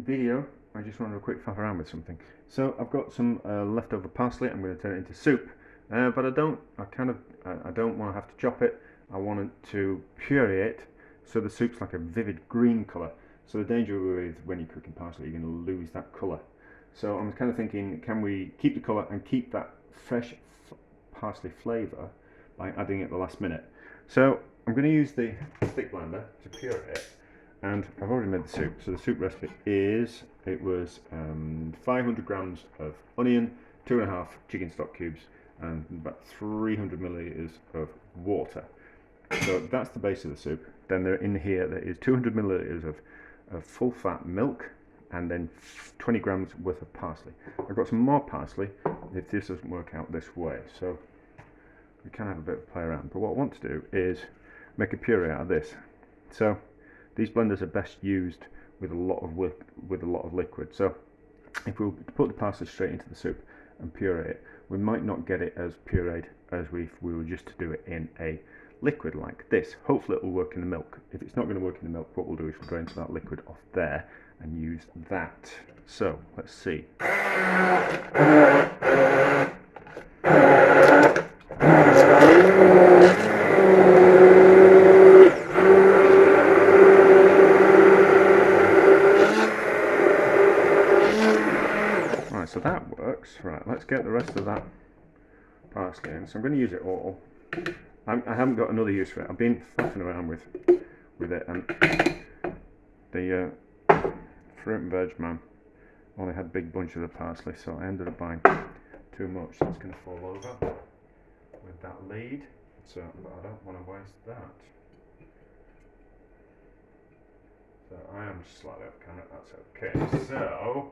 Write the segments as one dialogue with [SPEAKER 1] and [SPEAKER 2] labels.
[SPEAKER 1] video, I just wanted to quick faff around with something. So I've got some leftover parsley. I'm going to turn it into soup, but I don't want to have to chop it. I want to puree it so the soup's like a vivid green colour. So the danger with when you're cooking parsley, you're going to lose that colour. So I'm kind of thinking, can we keep the colour and keep that fresh parsley flavour by adding it at the last minute? So I'm going to use the stick blender to puree it. And I've already made the soup. So the soup recipe is, it was 500 grams of onion, 2.5 chicken stock cubes, and about 300 millilitres of water. So that's the base of the soup. Then in here there is 200 millilitres of full fat milk, and then 20 grams worth of parsley. I've got some more parsley if this doesn't work out this way. So we can have a bit of play around. But what I want to do is make a puree out of this. So these blenders are best used with a lot of liquid. So if we put the parsley straight into the soup and puree it, we might not get it as pureed as we were just to do it in a liquid like this. Hopefully it will work in the milk. If it's not going to work in the milk, what we'll do is we'll go into that liquid off there and use that. So let's see. Right, so that works. Right, let's get the rest of that parsley in. So I'm going to use it all. I haven't got another use for it. I've been faffing around with it, and the fruit and veg man only had big bunches of parsley, so I ended up buying too much. So it's going to fall over with that lead. So, but I don't want to waste that. So I am slightly off camera. That's okay. So.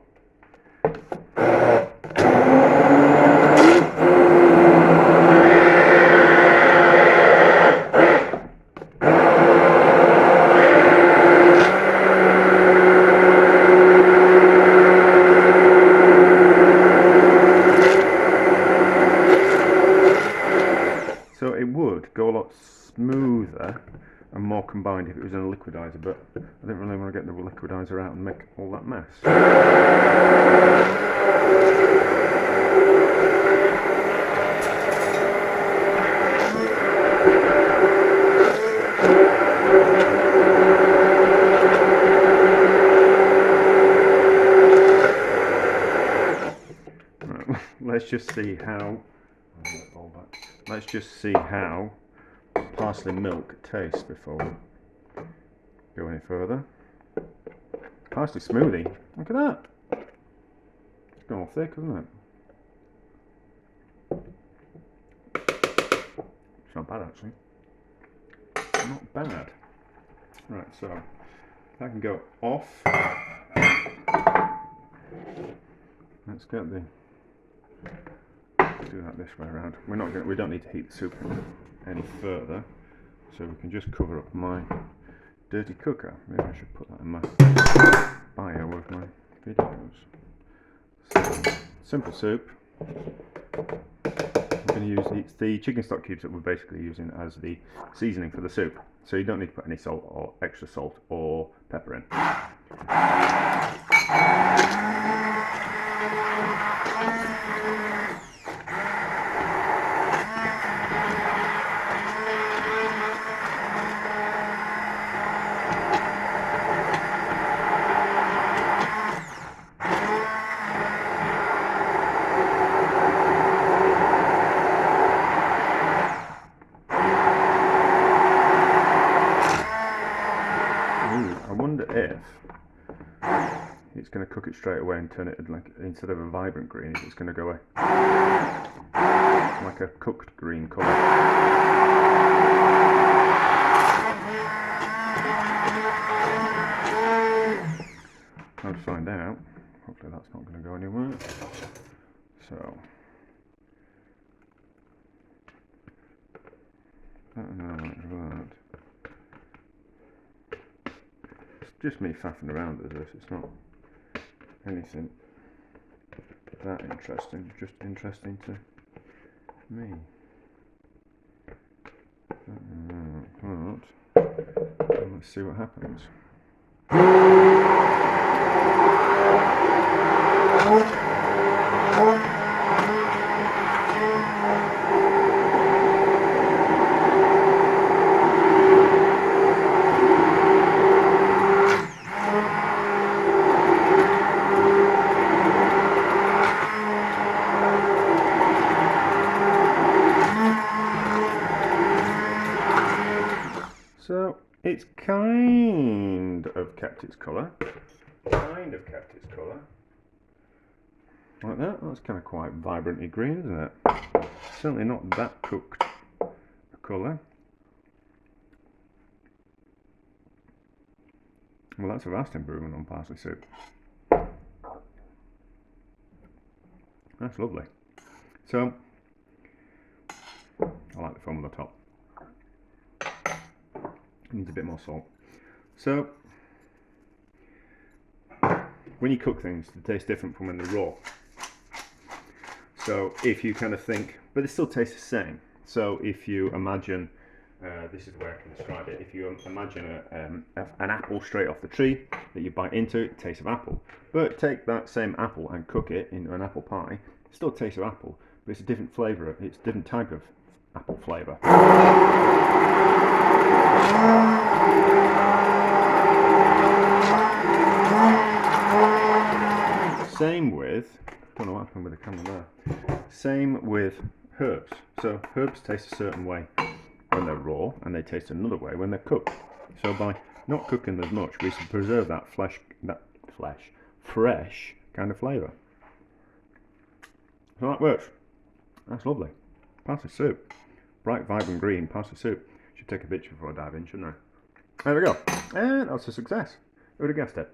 [SPEAKER 1] So it would go a lot smoother and more combined if it was in a liquidizer, but I didn't really want to get the liquidizer out and make all that mess. Right, let's just see how. Let's just see how parsley milk tastes before we go any further. Parsley smoothie, look at that. It's gone all thick, isn't it? It's not bad actually. Not bad. Right, so I can go off. Let's get the. Do that this way around. We don't need to heat the soup any further, so we can just cover up my dirty cooker. Maybe I should put that in my bio of my videos. So, simple soup. I'm going to use the chicken stock cubes that we're basically using as the seasoning for the soup. So you don't need to put any salt or extra salt or pepper in. I wonder if it's going to cook it straight away and turn it like, instead of a vibrant green, it's going to go like a cooked green colour. I'll find out. Hopefully that's not going to go anywhere. So. That. Just me faffing around with this, it's not anything that interesting, just interesting to me. Let's see what happens. kept its colour. Kind of kept its colour. Like that. That's kind of quite vibrantly green, isn't it? Certainly not that cooked a colour. Well, that's a vast improvement on parsley soup. That's lovely. So, I like the foam on the top. It needs a bit more salt. So, when you cook things, they taste different from when they're raw. So, if you kind of think, but they still taste the same. So, if you imagine, this is where I can describe it. If you imagine an apple straight off the tree that you bite into, it tastes of apple. But take that same apple and cook it into an apple pie, it still tastes of apple, but it's a different flavour. It's a different type of apple flavour. Same with, don't know what happened with the camera there. Same with herbs. So herbs taste a certain way when they're raw, and they taste another way when they're cooked. So by not cooking as much, we can preserve that fresh kind of flavour. So that works. That's lovely. Parsley soup. Bright, vibrant green parsley soup. Should take a picture before I dive in, shouldn't I? There we go. And that's a success. Who would have guessed it?